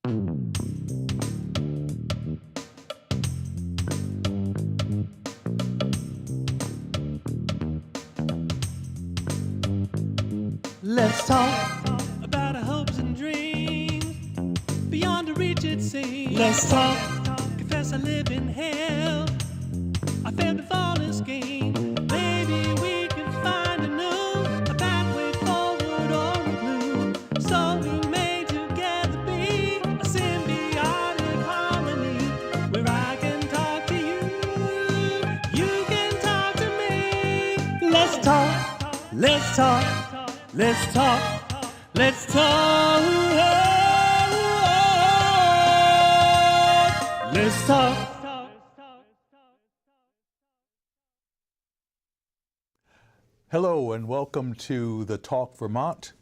Let's talk about our hopes and dreams. Beyond the reach it seems. Let's talk. Confess I live in hell. I failed to fall in scheme. Maybe we can find a pathway forward or a clue. So we may together be a symbiotic harmony where I can talk to you. You can talk to me. Let's talk. Let's talk. Let's talk, let's talk, let's talk. Hello and welcome to the Talk Vermont,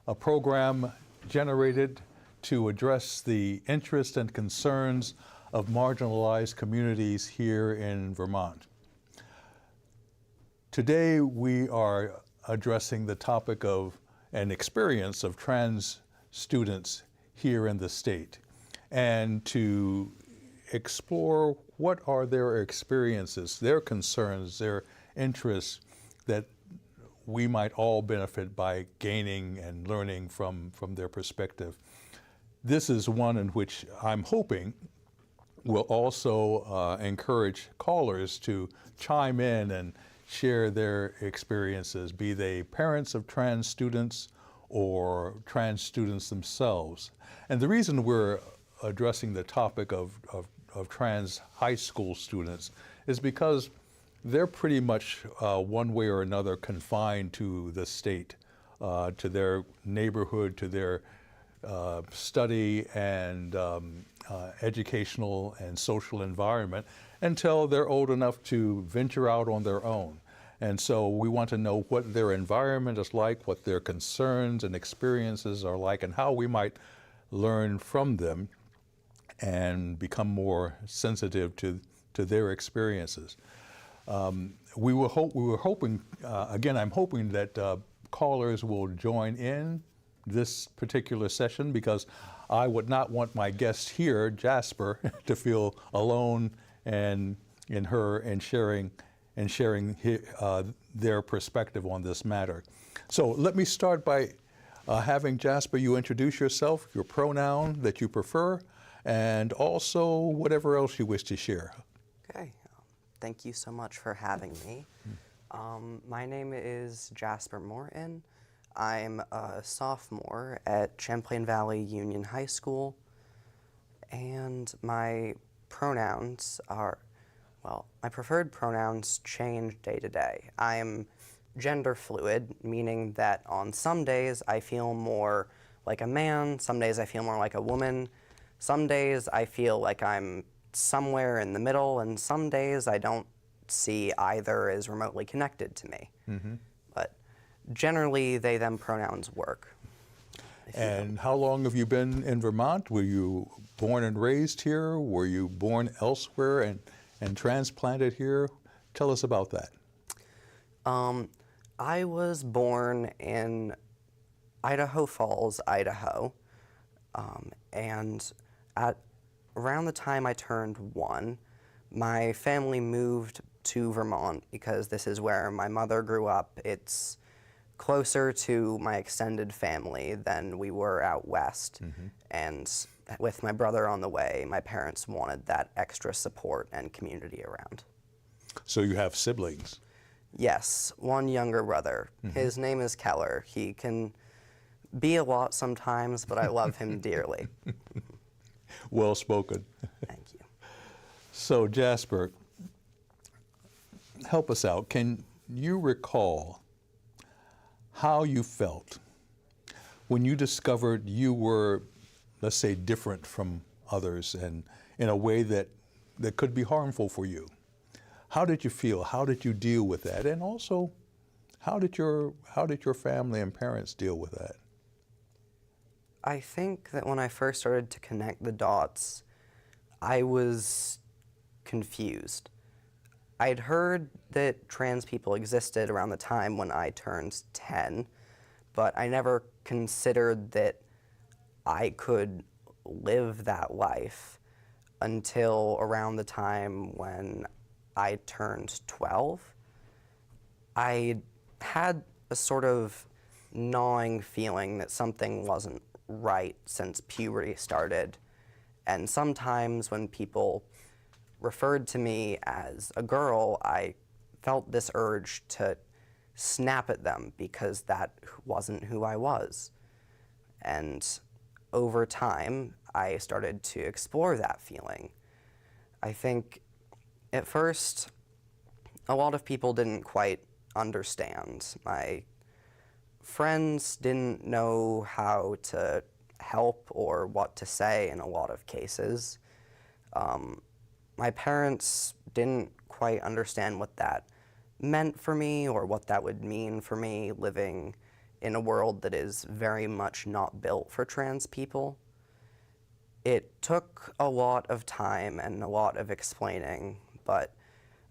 a program generated to address the interests and concerns of marginalized communities here in Vermont. Today we are addressing the topic of an experience of trans students here in the state and to explore what are their experiences, their concerns, their interests that we might all benefit by gaining and learning from their perspective. This is one in which I'm hoping will also encourage callers to chime in and share their experiences, be they parents of trans students or trans students themselves. And the reason we're addressing the topic of trans high school students is because they're pretty much one way or another confined to the state, to their neighborhood, to their study and educational and social environment until they're old enough to venture out on their own. And so we want to know what their environment is like, what their concerns and experiences are like, and how we might learn from them and become more sensitive to their experiences. We were hoping, again, I'm hoping that callers will join in this particular session because I would not want my guest here, Jasper, to feel alone and sharing their perspective on this matter. So let me start by having Jasper, you introduce yourself, your pronoun that you prefer, and also whatever else you wish to share. Okay, thank you so much for having me. My name is Jasper Morton. I'm a sophomore at Champlain Valley Union High School, and my pronouns are, well, my preferred pronouns change day to day. I'm gender fluid, meaning that on some days I feel more like a man, some days I feel more like a woman, some days I feel like I'm somewhere in the middle, and some days I don't see either as remotely connected to me. Mm-hmm. But generally, they, them pronouns work. And how long have you been in Vermont? Were you born and raised here? Were you born elsewhere and transplanted here? Tell us about that. I was born in Idaho Falls, Idaho, and at around the time I turned 1, my family moved to Vermont because this is where my mother grew up. It's closer to my extended family than we were out west. Mm-hmm. And with my brother on the way, my parents wanted that extra support and community around. So you have siblings? Yes, one younger brother. Mm-hmm. His name is Keller. He can be a lot sometimes, but I love him dearly. Well spoken. Thank you. So Jasper, help us out. Can you recall how you felt when you discovered you were, let's say, different from others and in a way that could be harmful for you? How did you feel? How did you deal with that? And also, how did your family and parents deal with that? I think that when I first started to connect the dots, I was confused. I'd heard that trans people existed around the time when I turned 10, but I never considered that I could live that life until around the time when I turned 12. I had a sort of gnawing feeling that something wasn't right since puberty started. And sometimes when people referred to me as a girl, I felt this urge to snap at them because that wasn't who I was. And over time, I started to explore that feeling. I think at first, a lot of people didn't quite understand. My friends didn't know how to help or what to say in a lot of cases. My parents didn't quite understand what that meant for me or what that would mean for me living in a world that is very much not built for trans people. It took a lot of time and a lot of explaining, but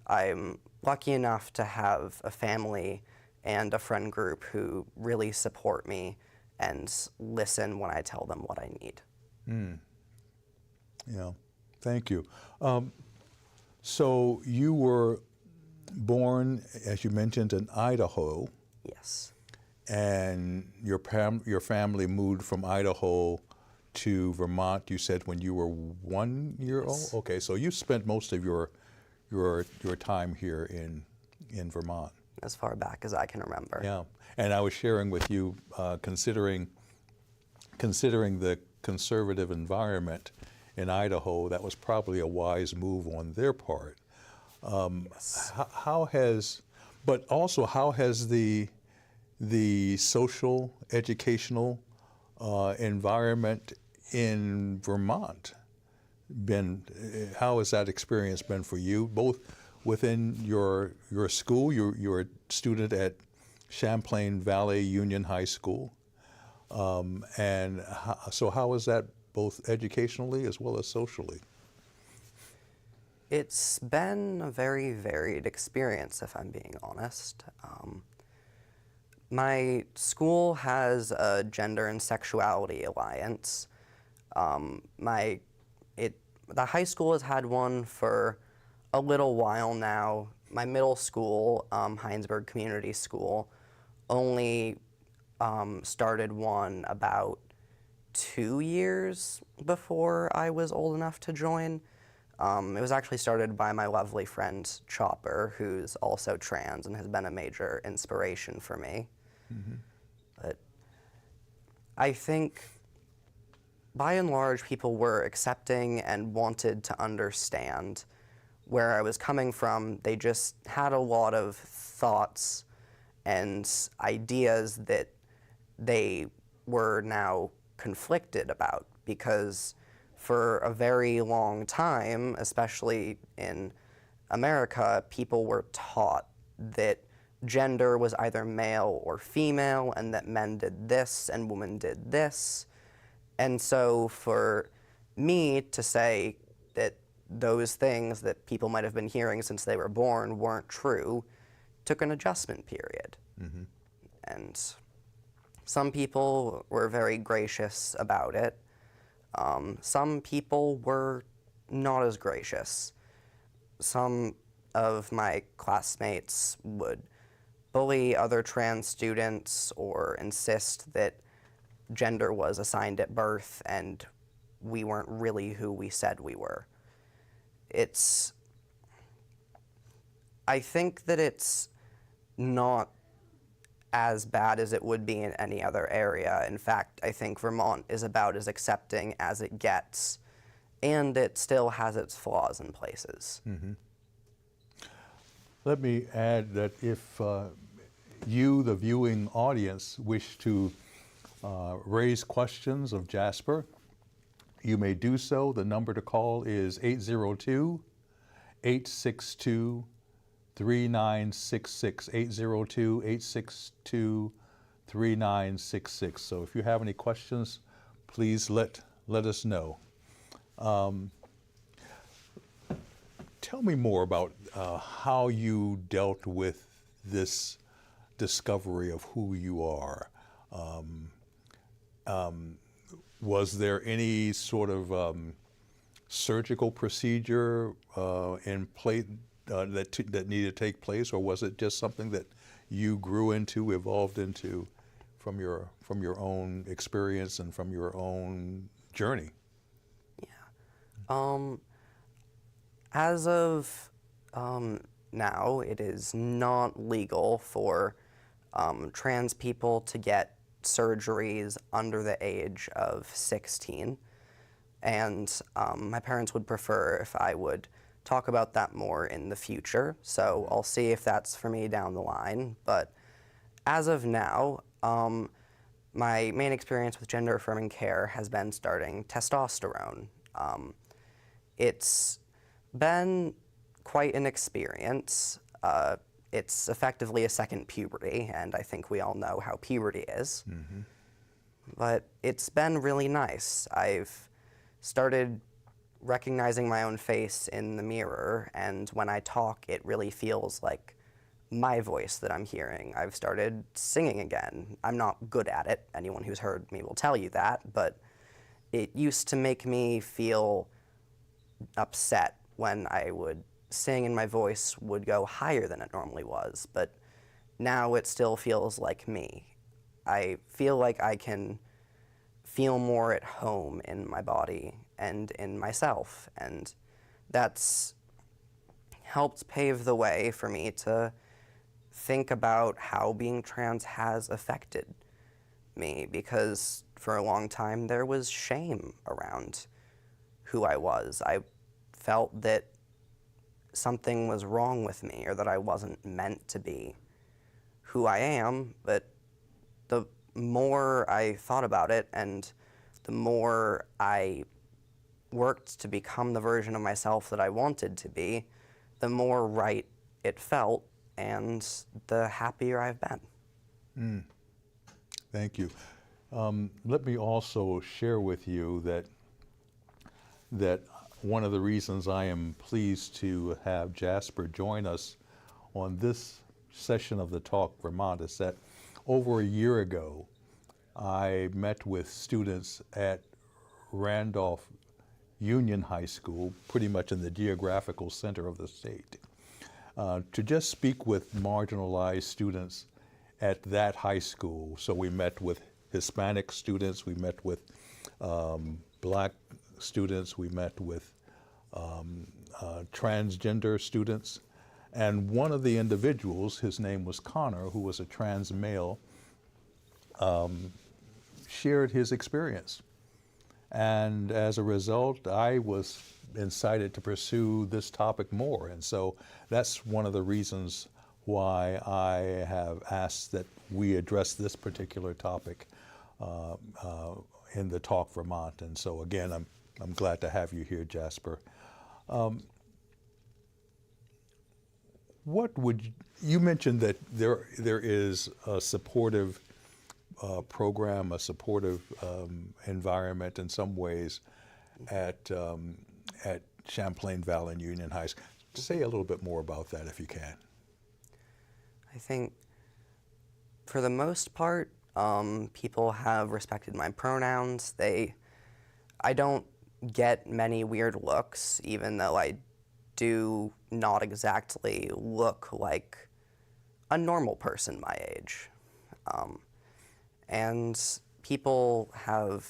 I'm lucky enough to have a family and a friend group who really support me and listen when I tell them what I need. Yeah, thank you. So you were born, as you mentioned, in Idaho, Yes. and your family moved from Idaho to Vermont, you said, when you were 1 year Yes. old? Okay, so you spent most of your time here in Vermont. As far back as I can remember. Yeah, and I was sharing with you, considering the conservative environment in Idaho, that was probably a wise move on their part. Yes. How has the social, educational environment in Vermont been? How has that experience been for you, both within your school? You're a student at Champlain Valley Union High School, so how is that both educationally as well as socially? It's been a very varied experience, if I'm being honest. My school has a gender and sexuality alliance. The high school has had one for a little while now. My middle school, Heinsberg Community School, only started one about 2 years before I was old enough to join. It was actually started by my lovely friend Chopper, who's also trans and has been a major inspiration for me. But I think by and large people were accepting and wanted to understand where I was coming from. They just had a lot of thoughts and ideas that they were now conflicted about, because for a very long time, especially in America, people were taught that gender was either male or female, and that men did this and women did this. And so for me to say that those things that people might have been hearing since they were born weren't true took an adjustment period. And some people were very gracious about it. Some people were not as gracious. Some of my classmates would bully other trans students or insist that gender was assigned at birth and we weren't really who we said we were. I think that it's not as bad as it would be in any other area. In fact, I think Vermont is about as accepting as it gets, and it still has its flaws in places. Let me add that if you, the viewing audience, wish to raise questions of Jasper, you may do so. The number to call is 802-862-3966, 802-862-3966. So if you have any questions, please let us know. Tell me more about how you dealt with this discovery of who you are. Was there any sort of surgical procedure in place that needed to take place, or was it just something that you grew into, evolved into from your own experience and from your own journey? As of now, it is not legal for trans people to get surgeries under the age of 16. And my parents would prefer if I would talk about that more in the future. So I'll see if that's for me down the line. But as of now, my main experience with gender affirming care has been starting testosterone. It's been quite an experience. It's effectively a second puberty, and I think we all know how puberty is. Mm-hmm. But it's been really nice. I've started recognizing my own face in the mirror, and when I talk, it really feels like my voice that I'm hearing. I've started singing again. I'm not good at it. Anyone who's heard me will tell you that, but it used to make me feel upset when I would sing and my voice would go higher than it normally was, but now it still feels like me. I feel like I can feel more at home in my body and in myself, and that's helped pave the way for me to think about how being trans has affected me, because for a long time there was shame around who I was. I felt that something was wrong with me, or that I wasn't meant to be who I am, but the more I thought about it and the more I worked to become the version of myself that I wanted to be, the more right it felt and the happier I've been. Thank you. Let me also share with you that one of the reasons I am pleased to have Jasper join us on this session of the Talk Vermont is that over a year ago, I met with students at Randolph Union High School, pretty much in the geographical center of the state, to just speak with marginalized students at that high school. So we met with Hispanic students, we met with Black students, we met with transgender students, and one of the individuals, his name was Connor, who was a trans male, shared his experience. And as a result, I was incited to pursue this topic more. And so that's one of the reasons why I have asked that we address this particular topic in the Talk Vermont. And so again, I'm glad to have you here, Jasper. You mentioned that there is a supportive program, a supportive environment in some ways at Champlain Valley and Union High School. Say a little bit more about that if you can. I think for the most part, people have respected my pronouns. I don't get many weird looks, even though I do not exactly look like a normal person my age. And people have,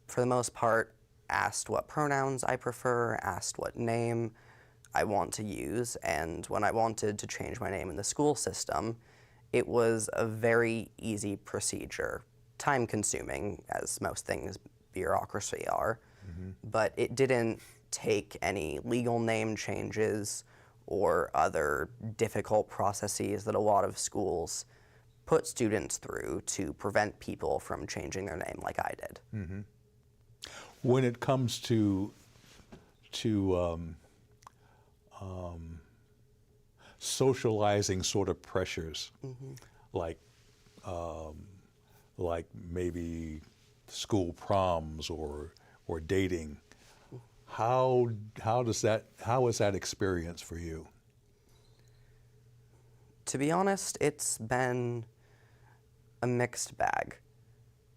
for the most part, asked what pronouns I prefer, asked what name I want to use, and when I wanted to change my name in the school system, it was a very easy procedure, time-consuming, as most things bureaucracy are, but it didn't take any legal name changes or other difficult processes that a lot of schools put students through to prevent people from changing their name like I did. Mm-hmm. When it comes to socializing sort of pressures, like maybe school proms or dating, how is that experience for you? To be honest, it's been a mixed bag.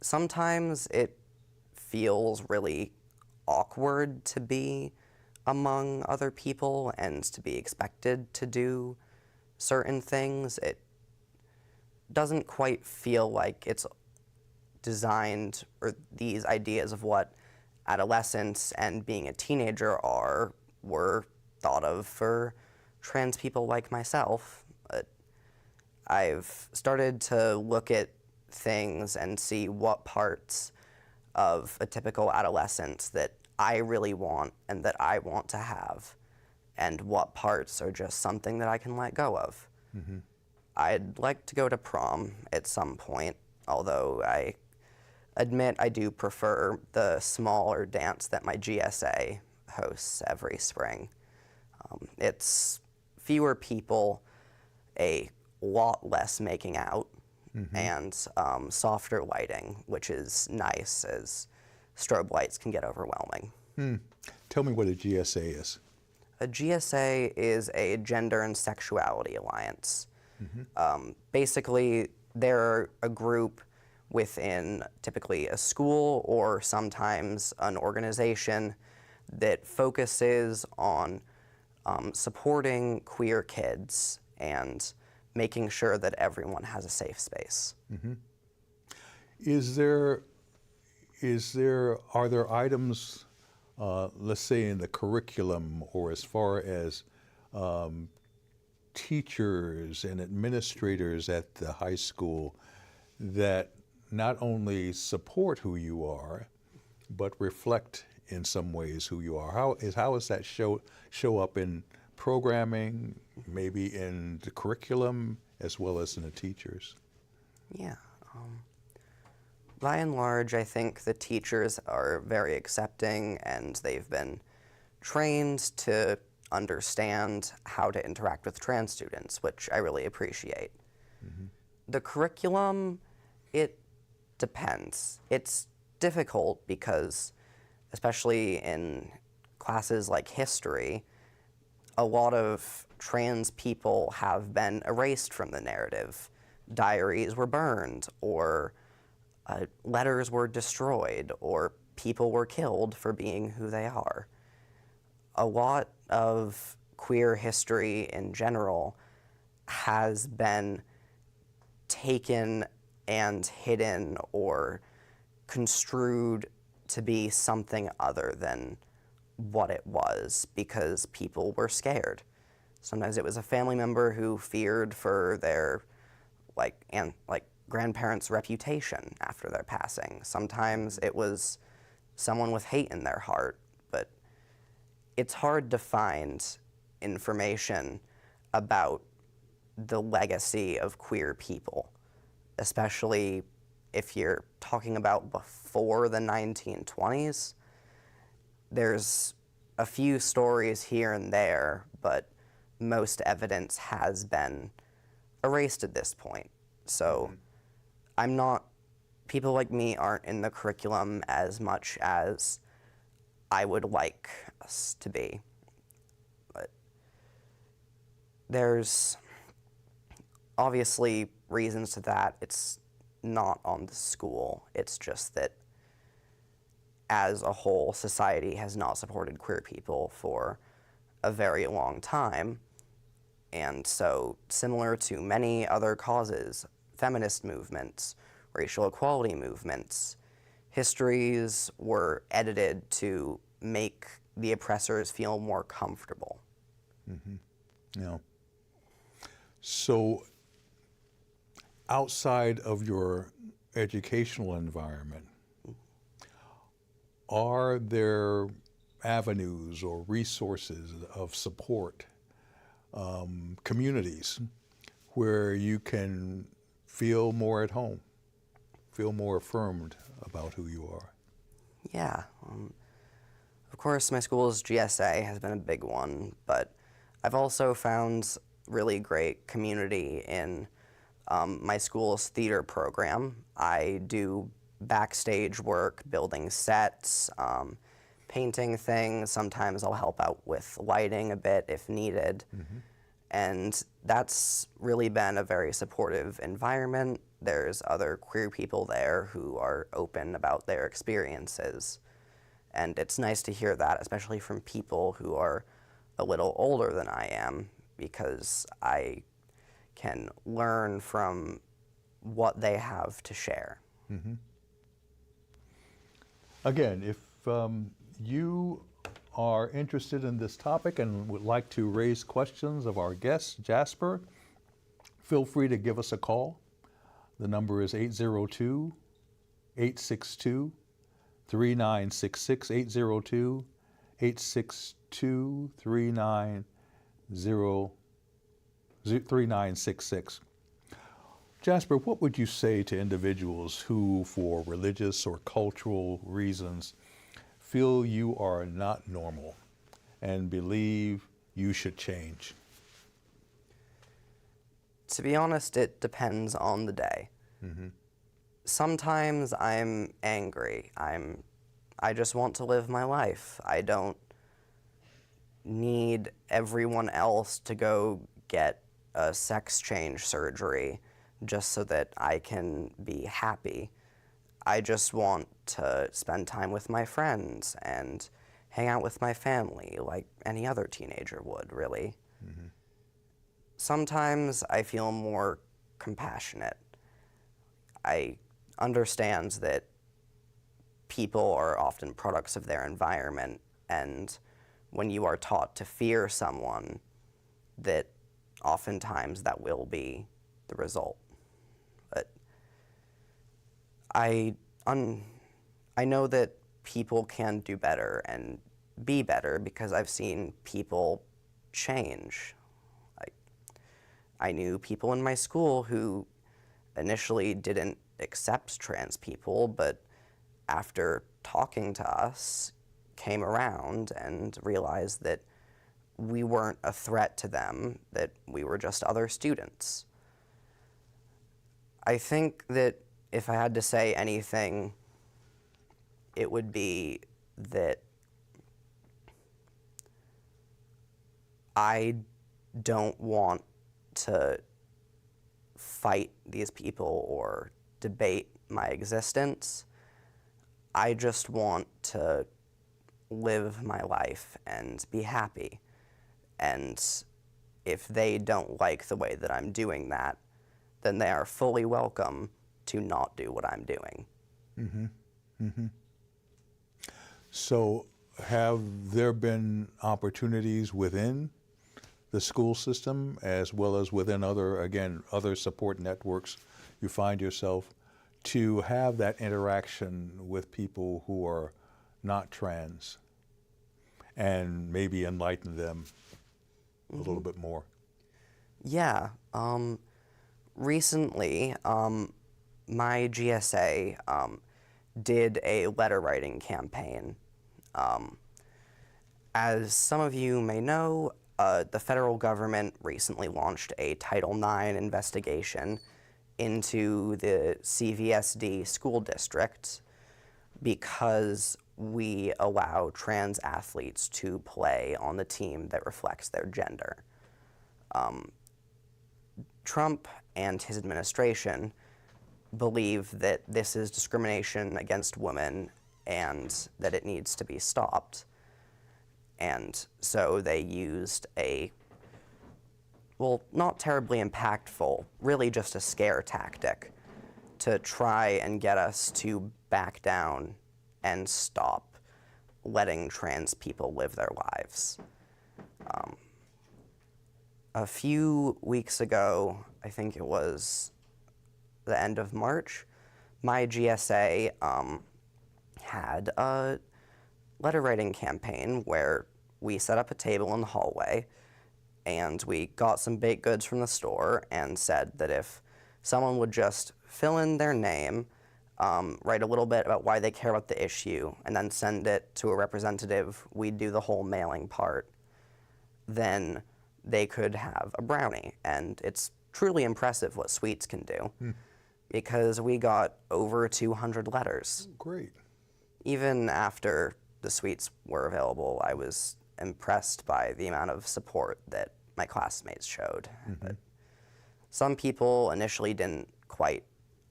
sometimes it feels really awkward to be among other people and to be expected to do certain things. It doesn't quite feel like it's designed, or these ideas of what adolescence and being a teenager were thought of for trans people like myself. But I've started to look at things and see what parts of a typical adolescence that I really want and that I want to have, and what parts are just something that I can let go of. Mm-hmm. I'd like to go to prom at some point, although I admit I do prefer the smaller dance that my GSA hosts every spring. It's fewer people, a lot less making out, and softer lighting, which is nice as strobe lights can get overwhelming. Tell me what a GSA is. A GSA is a Gender and Sexuality Alliance. Basically, they're a group within typically a school or sometimes an organization that focuses on supporting queer kids and making sure that everyone has a safe space. Are there items, let's say in the curriculum or as far as teachers and administrators at the high school that not only support who you are, but reflect in some ways who you are? How does that show up in programming, maybe in the curriculum, as well as in the teachers? Yeah. By and large, I think the teachers are very accepting, and they've been trained to understand how to interact with trans students, which I really appreciate. The curriculum, it depends. It's difficult because, especially in classes like history, a lot of trans people have been erased from the narrative. Diaries were burned, or letters were destroyed, or people were killed for being who they are. A lot of queer history in general has been taken and hidden or construed to be something other than what it was because people were scared. Sometimes it was a family member who feared for their grandparents' reputation after their passing. Sometimes it was someone with hate in their heart, but it's hard to find information about the legacy of queer people, especially if you're talking about before the 1920s. There's a few stories here and there, but most evidence has been erased at this point. So people like me aren't in the curriculum as much as I would like us to be. But there's obviously reasons to that. It's not on the school. It's just that as a whole, society has not supported queer people for a very long time. And so, similar to many other causes, feminist movements, racial equality movements, histories were edited to make the oppressors feel more comfortable. Yeah. So, outside of your educational environment, are there avenues or resources of support, communities, where you can feel more at home, feel more affirmed about who you are? Yeah. Of course, my school's GSA has been a big one, but I've also found really great community in my school's theater program. I do backstage work, building sets, painting things. Sometimes I'll help out with lighting a bit if needed. And that's really been a very supportive environment. There's other queer people there who are open about their experiences. And it's nice to hear that, especially from people who are a little older than I am, because I can learn from what they have to share. Again, if you are interested in this topic and would like to raise questions of our guest, Jasper, feel free to give us a call. The number is 802-862-3966, 862-3966. Jasper, what would you say to individuals who, for religious or cultural reasons, feel you are not normal and believe you should change? To be honest, it depends on the day. Sometimes I'm angry. I just want to live my life. I don't need everyone else to go get a sex change surgery just so that I can be happy. I just want to spend time with my friends and hang out with my family like any other teenager would, really. Sometimes I feel more compassionate. I understand that people are often products of their environment, and when you are taught to fear someone, that oftentimes that will be the result. But I know that people can do better and be better because I've seen people change. I knew people in my school who initially didn't accept trans people, but after talking to us, came around and realized that we weren't a threat to them, that we were just other students. I think that if I had to say anything, it would be that I don't want to fight these people or debate my existence. I just want to live my life and be happy. And if they don't like the way that I'm doing that, then they are fully welcome to not do what I'm doing. So have there been opportunities within the school system as well as within other support networks you find yourself to have that interaction with people who are not trans and maybe enlighten them a little bit more? Yeah. Recently, my GSA did a letter writing campaign. As some of you may know, the federal government recently launched a Title IX investigation into the CVSD school district because we allow trans athletes to play on the team that reflects their gender. Trump and his administration believe that this is discrimination against women and that it needs to be stopped. And so they used a, well, not terribly impactful, really just a scare tactic to try and get us to back down and stop letting trans people live their lives. A few weeks ago, I think it was the end of March, my GSA had a letter writing campaign where we set up a table in the hallway and we got some baked goods from the store and said that if someone would just fill in their name, write a little bit about why they care about the issue, and then send it to a representative, we'd do the whole mailing part, then they could have a brownie. And it's truly impressive what sweets can do because we got over 200 letters. Great. Even after the sweets were available, I was impressed by the amount of support that my classmates showed. But some people initially didn't quite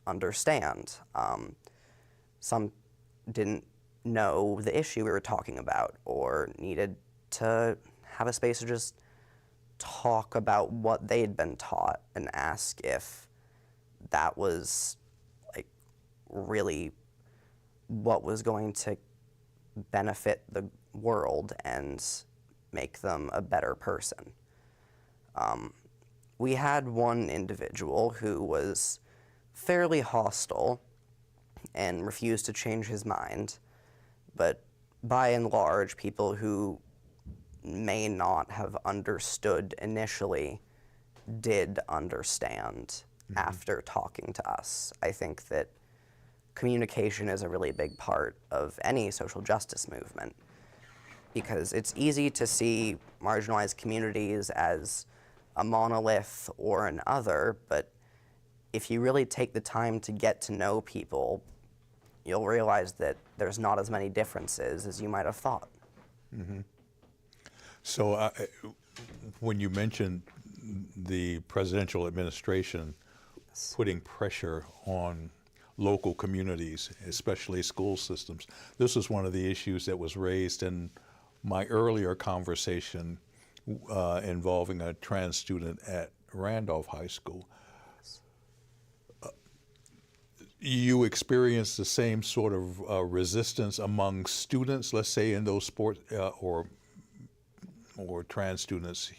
understand. Some didn't know the issue we were talking about or needed to have a space to just talk about what they'd been taught and ask if that was like really what was going to benefit the world and make them a better person. We had one individual who was fairly hostile and refused to change his mind, but by and large, people who may not have understood initially did understand after talking to us. I think that communication is a really big part of any social justice movement, because it's easy to see marginalized communities as a monolith or an other, but if you really take the time to get to know people, you'll realize that there's not as many differences as you might have thought. So when you mentioned the presidential administration putting pressure on local communities, especially school systems, this is one of the issues that was raised in my earlier conversation involving a trans student at Randolph High School. You experienced the same sort of resistance among students, let's say in those sports or trans students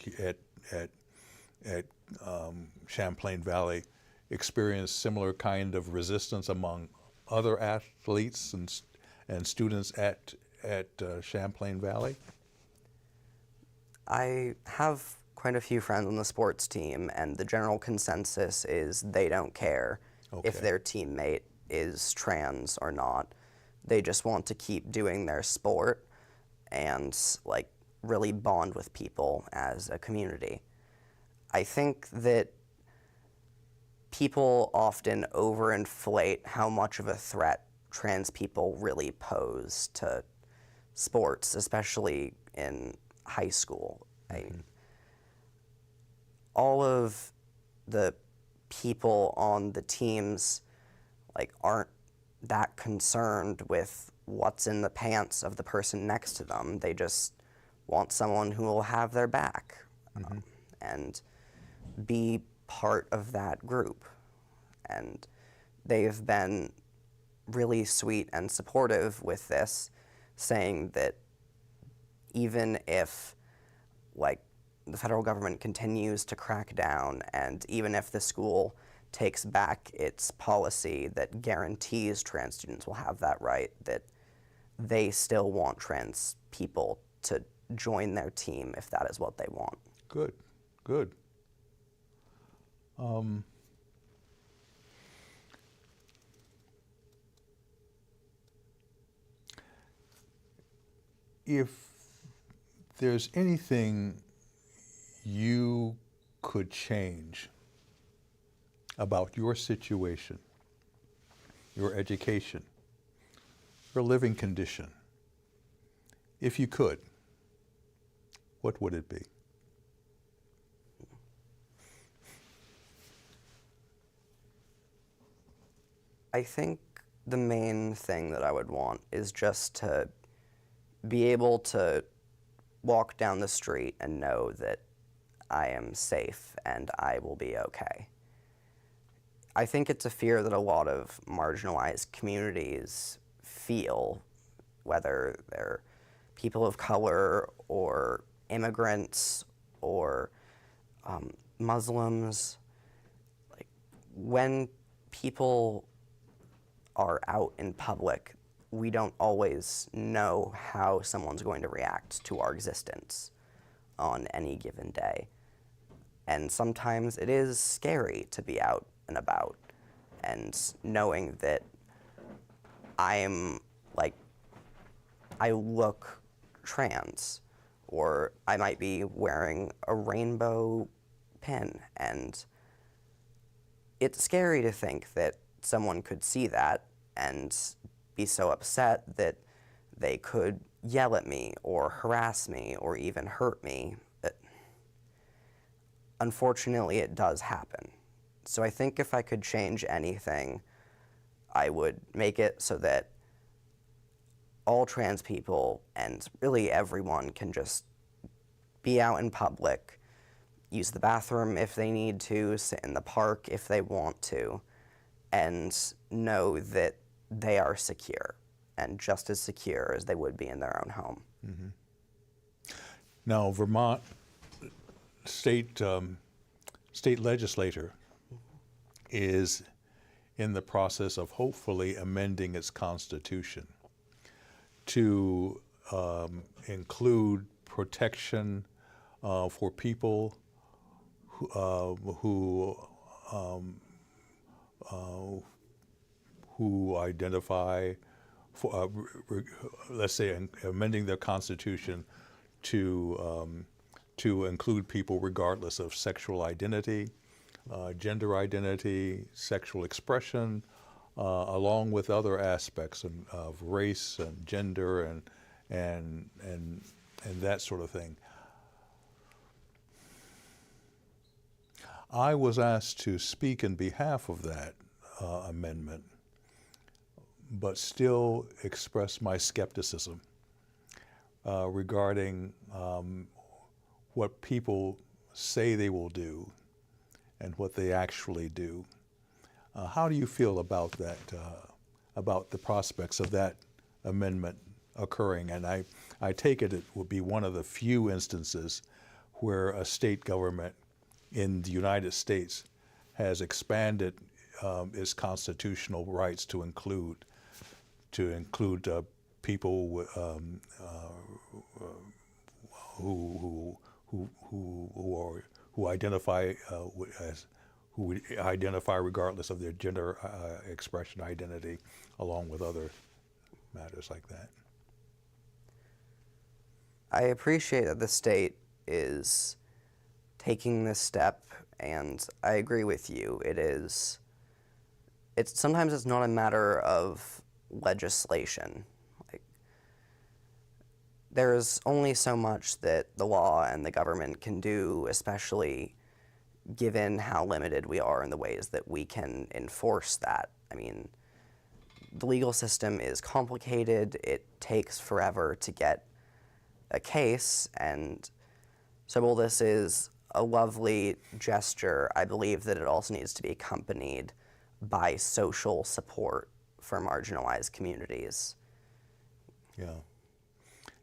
at Champlain Valley, experienced similar kind of resistance among other athletes and students at Champlain Valley? I have quite a few friends on the sports team, and the general consensus is they don't care if their teammate is trans or not. They just want to keep doing their sport and like really bond with people as a community. I think that people often overinflate how much of a threat trans people really pose to sports, especially in high school. All of the people on the teams like aren't that concerned with what's in the pants of the person next to them. They just want someone who will have their back and be part of that group. And they've been really sweet and supportive with this, saying that even if like the federal government continues to crack down, and even if the school takes back its policy that guarantees trans students will have that right, that they still want trans people to join their team if that is what they want. Good, good. If there's anything you could change about your situation, your education, your living condition, if you could, what would it be? I think the main thing that I would want is just to be able to walk down the street and know that I am safe and I will be okay. I think it's a fear that a lot of marginalized communities feel, whether they're people of color or immigrants or Muslims. Like, when people are out in public, we don't always know how someone's going to react to our existence on any given day. And sometimes it is scary to be out and about and knowing that I look trans, or I might be wearing a rainbow pin, and it's scary to think that someone could see that and be so upset that they could yell at me or harass me or even hurt me. But unfortunately it does happen. So I think if I could change anything, I would make it so that all trans people and really everyone can just be out in public, use the bathroom if they need to, sit in the park if they want to, and know that they are secure and just as secure as they would be in their own home. Now, Vermont state legislature is in the process of hopefully amending its constitution to include protection for people who identify, let's say, amending their constitution to include people regardless of sexual identity, gender identity, sexual expression, along with other aspects of race and gender and that sort of thing. I was asked to speak in behalf of that amendment, but still express my skepticism regarding what people say they will do and what they actually do. How do you feel about that, about the prospects of that amendment occurring? And I take it would be one of the few instances where a state government in the United States has expanded its constitutional rights to include people who identify regardless of their gender expression identity, along with other matters like that. I appreciate that the state is taking this step, and I agree with you. Sometimes it's not a matter of legislation. Like, there's only so much that the law and the government can do, especially given how limited we are in the ways that we can enforce that. I mean, the legal system is complicated. It takes forever to get a case, and so while this is a lovely gesture, I believe that it also needs to be accompanied by social support for marginalized communities. Yeah.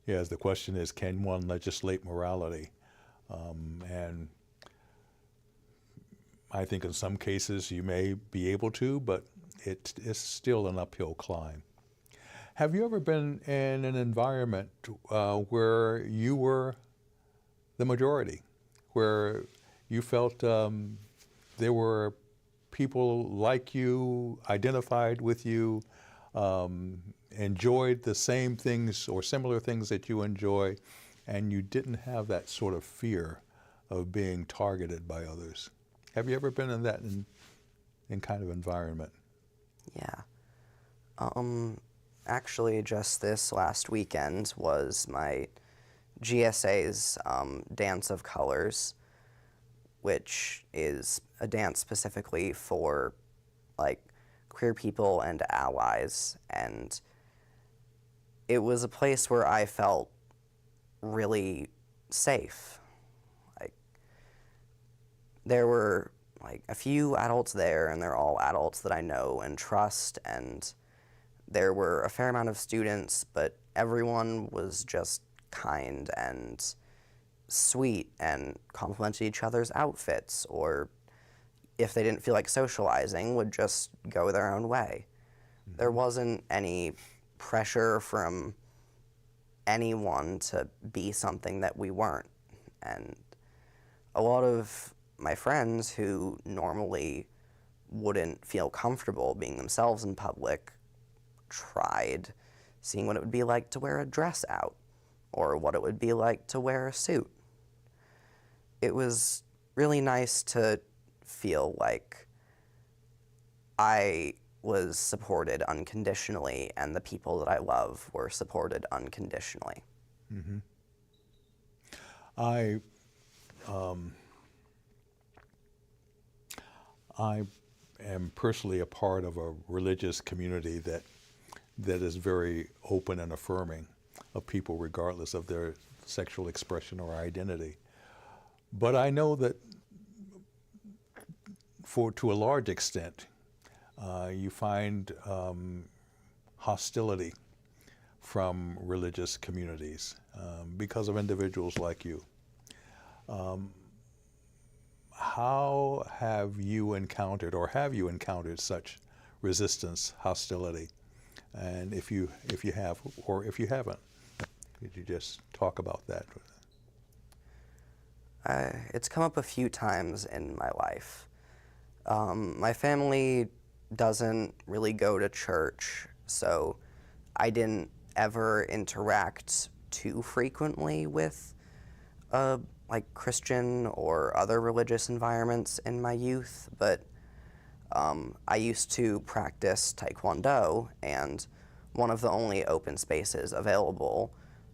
Yes, the question is, can one legislate morality? And I think in some cases you may be able to, but it is still an uphill climb. Have you ever been in an environment where you were the majority, where you felt there were people like you, identified with you, enjoyed the same things or similar things that you enjoy, and you didn't have that sort of fear of being targeted by others? Have you ever been in that in kind of environment? Yeah. Actually, just this last weekend was my GSA's Dance of Colors, which is a dance specifically for like queer people and allies, and it was a place where I felt really safe. Like, there were like a few adults there, and they're all adults that I know and trust, and there were a fair amount of students, but everyone was just kind and sweet and complimented each other's outfits, or if they didn't feel like socializing, would just go their own way. Mm-hmm. There wasn't any pressure from anyone to be something that we weren't. And a lot of my friends who normally wouldn't feel comfortable being themselves in public tried seeing what it would be like to wear a dress out, or what it would be like to wear a suit. It was really nice to feel like I was supported unconditionally, and the people that I love were supported unconditionally. Mm-hmm. I am personally a part of a religious community that is very open and affirming of people regardless of their sexual expression or identity. But I know that to a large extent, you find hostility from religious communities because of individuals like you. How have you encountered such resistance, hostility? And if you have, or if you haven't, could you just talk about that? It's come up a few times in my life. My family doesn't really go to church, so I didn't ever interact too frequently with like Christian or other religious environments in my youth, but I used to practice Taekwondo, and one of the only open spaces available,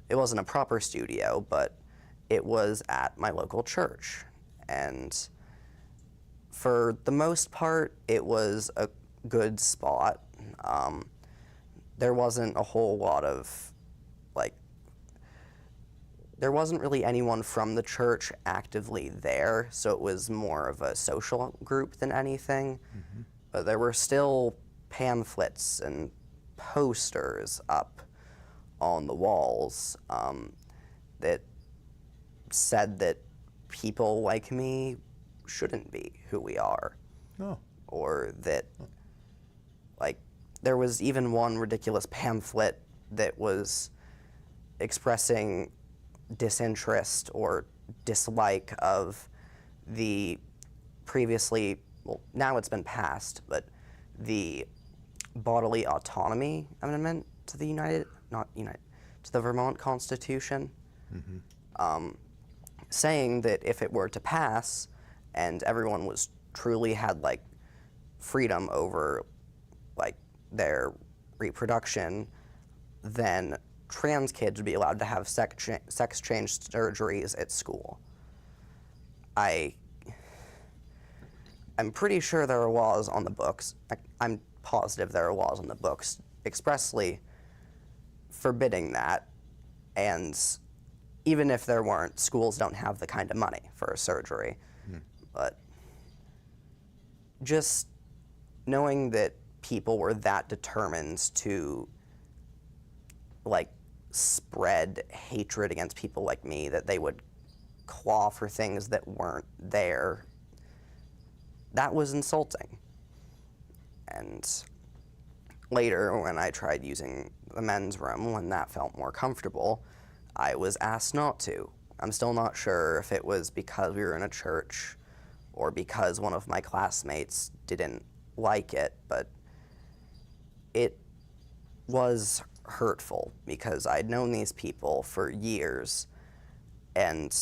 it wasn't a proper studio, but it was at my local church. And for the most part, it was a good spot. There wasn't a whole lot of, there wasn't really anyone from the church actively there, so it was more of a social group than anything. Mm-hmm. But there were still pamphlets and posters up on the walls that said that people like me shouldn't be who we are. Oh. Or that, there was even one ridiculous pamphlet that was expressing disinterest or dislike of the previously, well, now it's been passed, but the bodily autonomy amendment to the to the Vermont Constitution, mm-hmm. Saying that if it were to pass and everyone was truly had freedom over their reproduction, then trans kids would be allowed to have sex change surgeries at school. I'm pretty sure there are laws on the books. I'm positive there are laws on the books expressly forbidding that, and even if there weren't, schools don't have the kind of money for a surgery. Mm. But just knowing that people were that determined to spread hatred against people like me, that they would claw for things that weren't there, that was insulting. And later, when I tried using the men's room, when that felt more comfortable, I was asked not to. I'm still not sure if it was because we were in a church or because one of my classmates didn't like it, but it was hurtful because I'd known these people for years and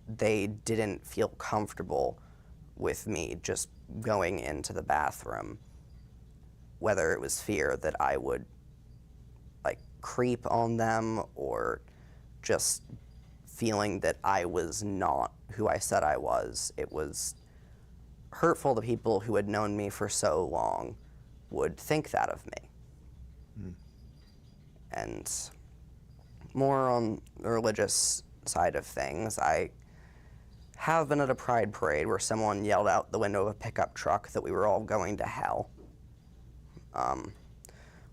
they didn't feel comfortable with me just going into the bathroom, whether it was fear that I would creep on them or just feeling that I was not who I said I was. It was hurtful to people who had known me for so long would think that of me. Mm. And more on the religious side of things, I have been at a pride parade where someone yelled out the window of a pickup truck that we were all going to hell.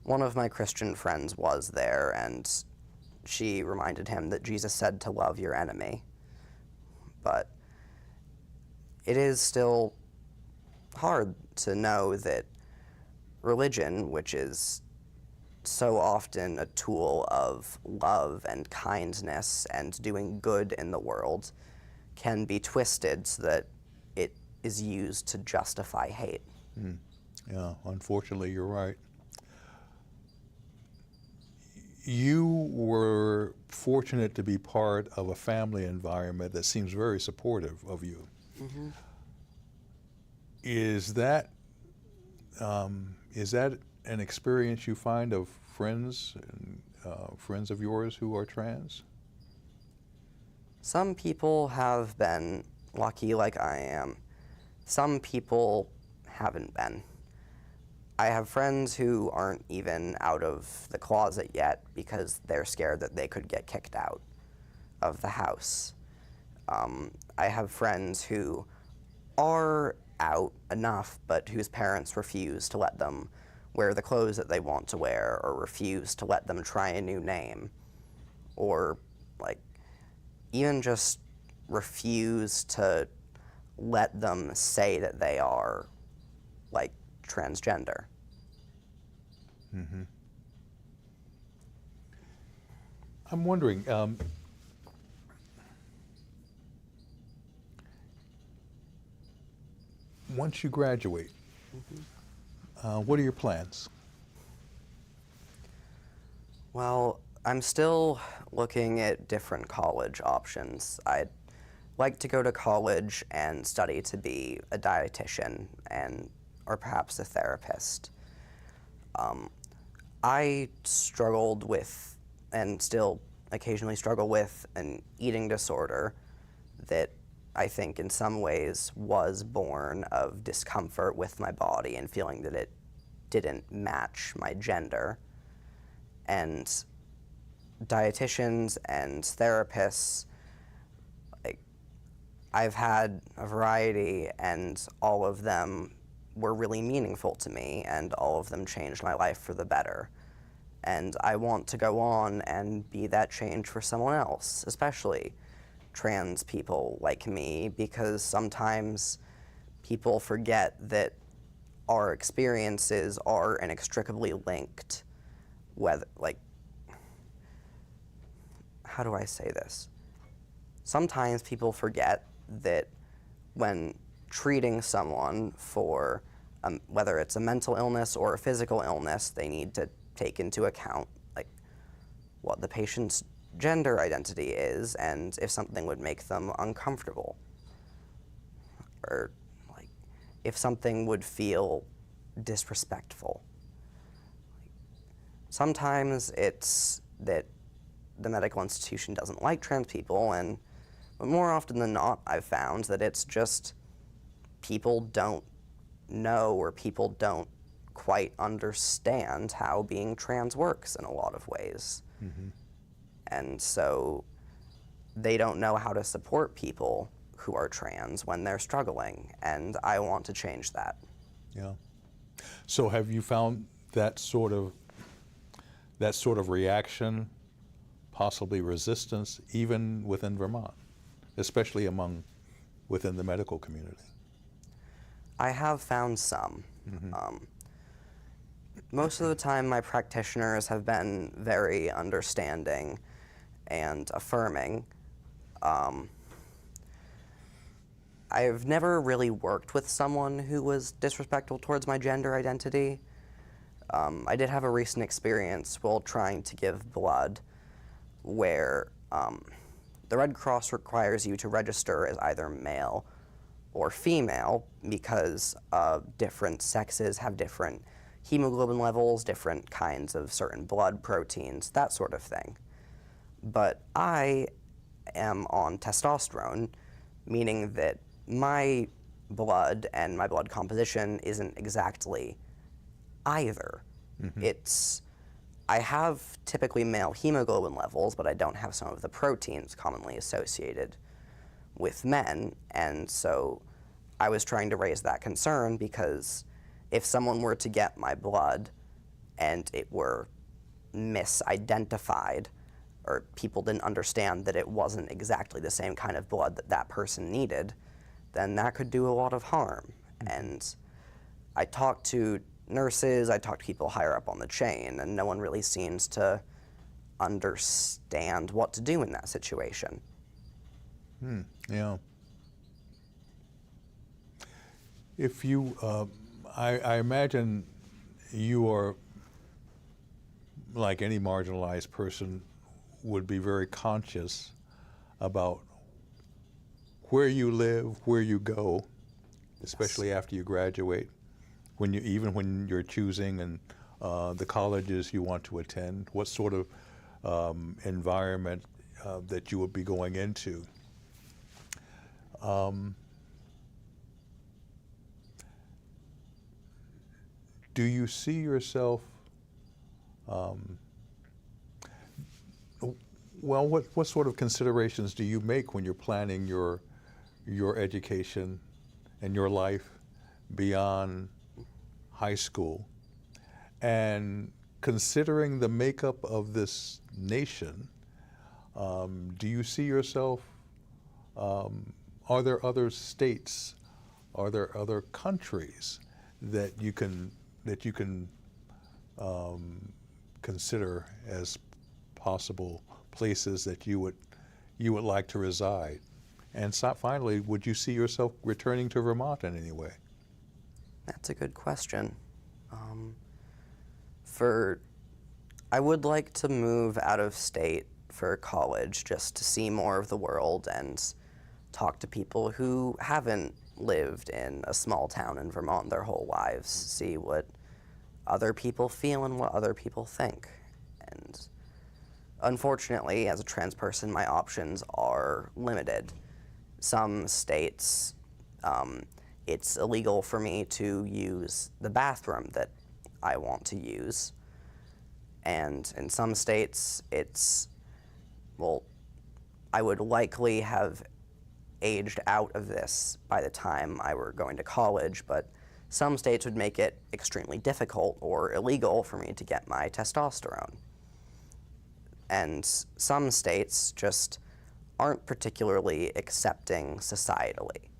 One of my Christian friends was there, and she reminded him that Jesus said to love your enemy. But it is still hard to know that religion, which is so often a tool of love and kindness and doing good in the world, can be twisted so that it is used to justify hate. Mm. Yeah, unfortunately, you're right. You were fortunate to be part of a family environment that seems very supportive of you. Mm-hmm. Is that an experience you find of friends of yours who are trans? Some people have been lucky, like I am, some people haven't been. I have friends who aren't even out of the closet yet because they're scared that they could get kicked out of the house. I have friends who are out enough, but whose parents refuse to let them wear the clothes that they want to wear, or refuse to let them try a new name, or like even just refuse to let them say that they are like transgender. Mm-hmm. I'm wondering, once you graduate, what are your plans? Well, I'm still looking at different college options. I'd like to go to college and study to be a dietitian or perhaps a therapist. I struggled with, and still occasionally struggle with, an eating disorder that I think in some ways was born of discomfort with my body and feeling that it didn't match my gender. And dietitians and therapists, like, I've had a variety, and all of them were really meaningful to me, and all of them changed my life for the better. And I want to go on and be that change for someone else, especially trans people like me, because sometimes people forget that our experiences are inextricably linked. Whether, like, how do I say this? Sometimes people forget that when treating someone for whether it's a mental illness or a physical illness, they need to take into account like what the patient's gender identity is, and if something would make them uncomfortable, or like if something would feel disrespectful. Sometimes it's that the medical institution doesn't like trans people, but more often than not, I've found that it's just people don't know, or people don't quite understand how being trans works in a lot of ways. Mm-hmm. And so they don't know how to support people who are trans when they're struggling, and I want to change that. Yeah. So have you found that sort of reaction, possibly resistance, even within Vermont, especially within the medical community? I have found some. Mm-hmm. Most of the time, my practitioners have been very understanding and affirming. I've never really worked with someone who was disrespectful towards my gender identity. I did have a recent experience while trying to give blood where the Red Cross requires you to register as either male or female because different sexes have different hemoglobin levels, different kinds of certain blood proteins, that sort of thing. But I am on testosterone, meaning that my blood and my blood composition isn't exactly either. Mm-hmm. I have typically male hemoglobin levels, but I don't have some of the proteins commonly associated with men, and so I was trying to raise that concern, because if someone were to get my blood and it were misidentified, or people didn't understand that it wasn't exactly the same kind of blood that that person needed, then that could do a lot of harm. And I talked to nurses, I talked to people higher up on the chain, and no one really seems to understand what to do in that situation. Yeah. If you, I imagine you are, like any marginalized person, would be very conscious about where you live, where you go, especially after you graduate, even when you're choosing and the colleges you want to attend, what sort of environment that you would be going into. do you see yourself, well, what sort of considerations do you make when you're planning your education and your life beyond high school? And considering the makeup of this nation, do you see yourself, are there other states, are there other countries that you can consider as possible places that you would like to reside? And so finally, would you see yourself returning to Vermont in any way? That's a good question. I would like to move out of state for college just to see more of the world and talk to people who haven't lived in a small town in Vermont their whole lives, see what other people feel and what other people think. And unfortunately, as a trans person, my options are limited. Some states, it's illegal for me to use the bathroom that I want to use. And in some states, I would likely have aged out of this by the time I were going to college, but some states would make it extremely difficult or illegal for me to get my testosterone. And some states just aren't particularly accepting societally.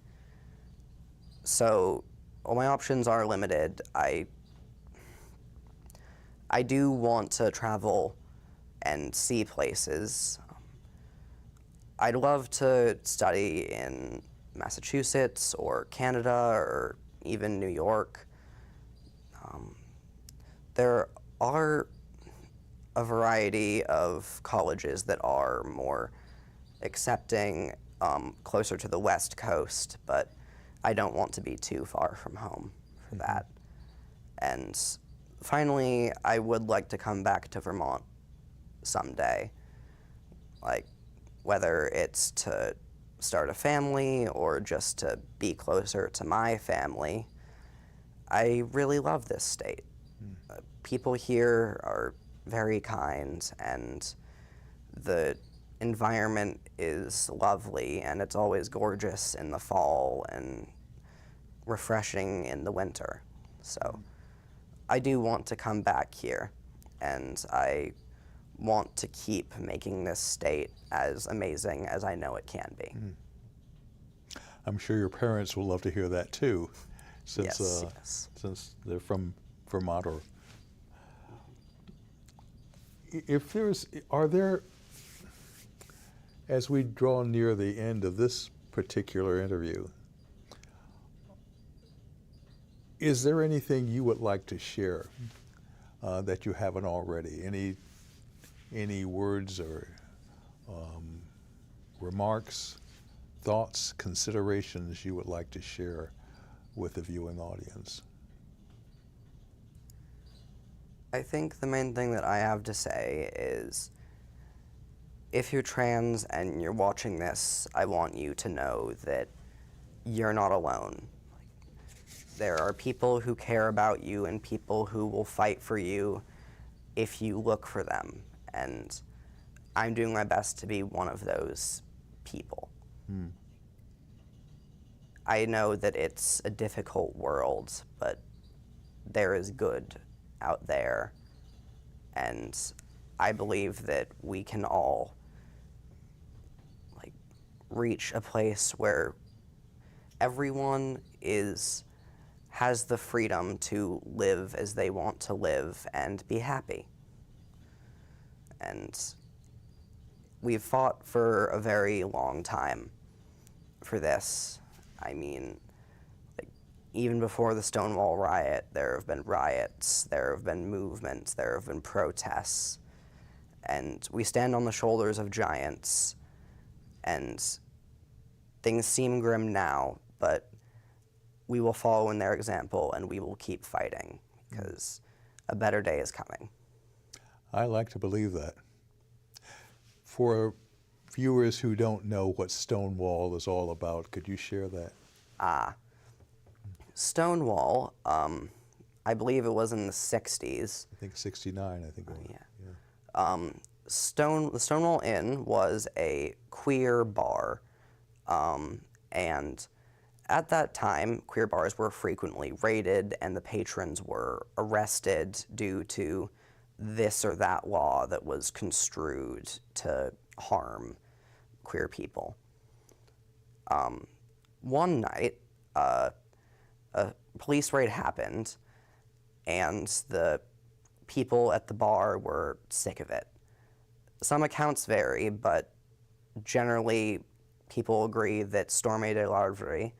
So, well, my options are limited. I do want to travel and see places. I'd love to study in Massachusetts or Canada or even New York. There are a variety of colleges that are more accepting, closer to the West Coast, but I don't want to be too far from home for that. And finally, I would like to come back to Vermont someday, like whether it's to start a family or just to be closer to my family. I really love this state. People here are very kind, and the environment is lovely, and it's always gorgeous in the fall and refreshing in the winter. So I do want to come back here, and I want to keep making this state as amazing as I know it can be. I'm sure your parents will love to hear that too, since Yes. since they're from Vermont. Or are there, as we draw near the end of this particular interview, is there anything you would like to share that you haven't already? Any words or remarks, thoughts, considerations you would like to share with the viewing audience? I think the main thing that I have to say is, if you're trans and you're watching this, I want you to know that you're not alone. There are people who care about you and people who will fight for you if you look for them. And I'm doing my best to be one of those people. I know that it's a difficult world, but there is good out there. And I believe that we can all reach a place where everyone has the freedom to live as they want to live and be happy. And we've fought for a very long time for this. I mean, even before the Stonewall riot, there have been riots, there have been movements, there have been protests. And we stand on the shoulders of giants, and things seem grim now, but we will follow in their example and we will keep fighting, because a better day is coming. I like to believe that. For viewers who don't know what Stonewall is all about, could you share that? Stonewall, I believe it was in the 60s. I think 69, I think it was. Yeah. The Stonewall Inn was a queer bar, and at that time, queer bars were frequently raided and the patrons were arrested due to this or that law that was construed to harm queer people. One night, a police raid happened, and the people at the bar were sick of it. Some accounts vary, but generally people agree that Stormy de Larverie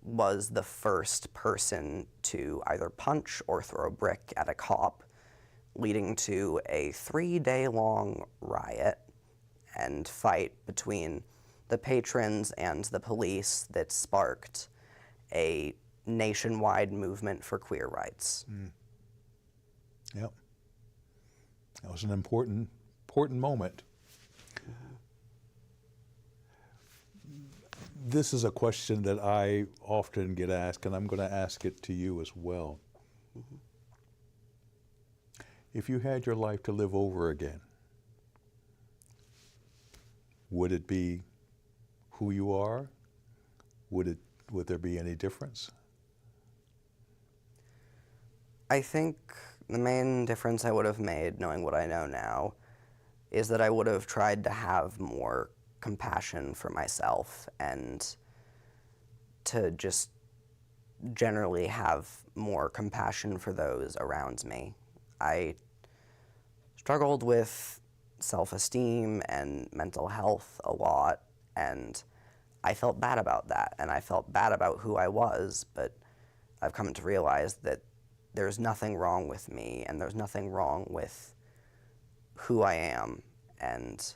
was the first person to either punch or throw a brick at a cop, leading to a 3-day-long riot and fight between the patrons and the police that sparked a nationwide movement for queer rights. Yep. That was an important moment. This is a question that I often get asked, and I'm going to ask it to you as well. If you had your life to live over again, would it be who you are? Would there be any difference? I think the main difference I would have made, knowing what I know now, is that I would have tried to have more compassion for myself and to just generally have more compassion for those around me. I struggled with self-esteem and mental health a lot, and I felt bad about that, and I felt bad about who I was, but I've come to realize that there's nothing wrong with me, and there's nothing wrong with who I am, and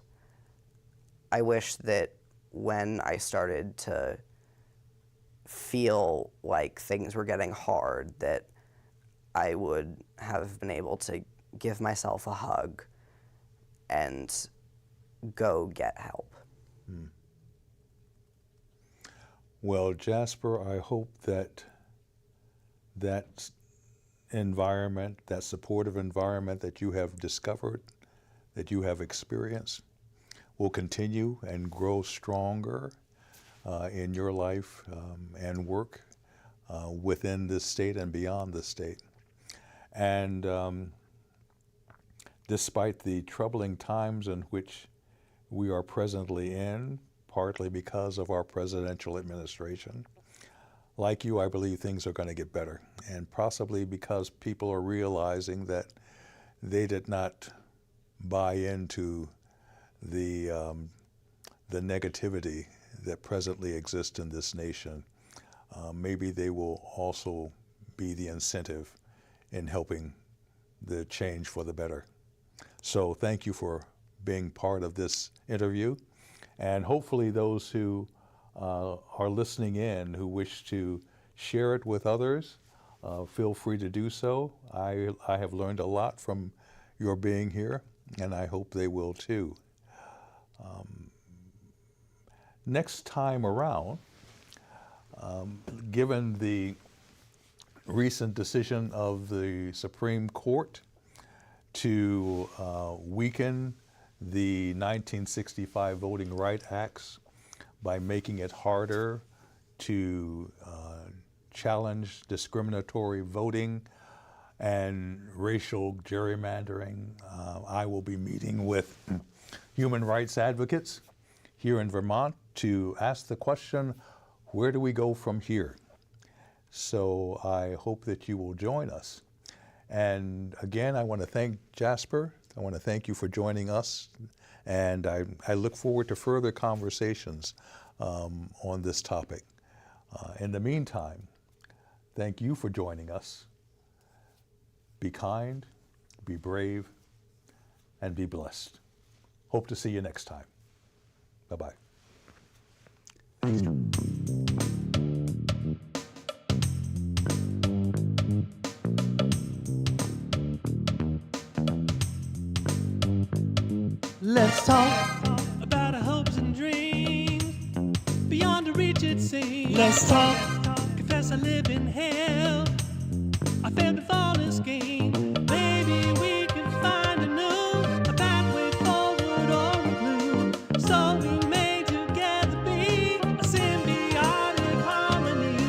I wish that when I started to feel like things were getting hard, that I would have been able to give myself a hug and go get help. Well, Jasper, I hope that that environment, that supportive environment that you have discovered, that you have experienced, will continue and grow stronger in your life and work within this state and beyond the state. And despite the troubling times in which we are presently in, partly because of our presidential administration, like you, I believe things are going to get better, and possibly because people are realizing that they did not buy into the negativity that presently exists in this nation. Maybe they will also be the incentive in helping the change for the better. So thank you for being part of this interview, and hopefully those who are listening in who wish to share it with others, feel free to do so. I have learned a lot from your being here, and I hope they will too. Next time around, given the recent decision of the Supreme Court to weaken the 1965 Voting Rights Acts by making it harder to challenge discriminatory voting and racial gerrymandering, I will be meeting with human rights advocates here in Vermont to ask the question, where do we go from here? So I hope that you will join us. And again, I want to thank Jasper. I want to thank you for joining us. And I look forward to further conversations on this topic. In the meantime, thank you for joining us. Be kind, be brave, and be blessed. Hope to see you next time. Bye-bye. Let's talk about our hopes and dreams. Beyond the reach it seems. Let's talk. Confess I live in hell. failed to fall this game. Maybe we can find a pathway forward or a clue. So we may together be a symbiotic harmony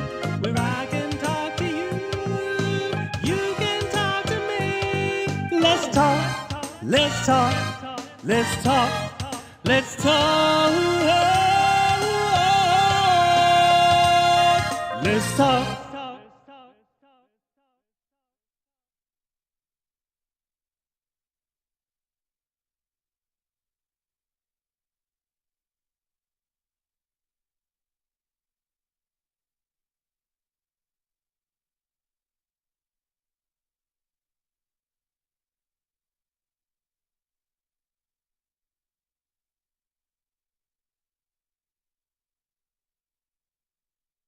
where I can talk to you, you can talk to me. Let's talk, let's talk, let's talk, let's talk. Let's talk.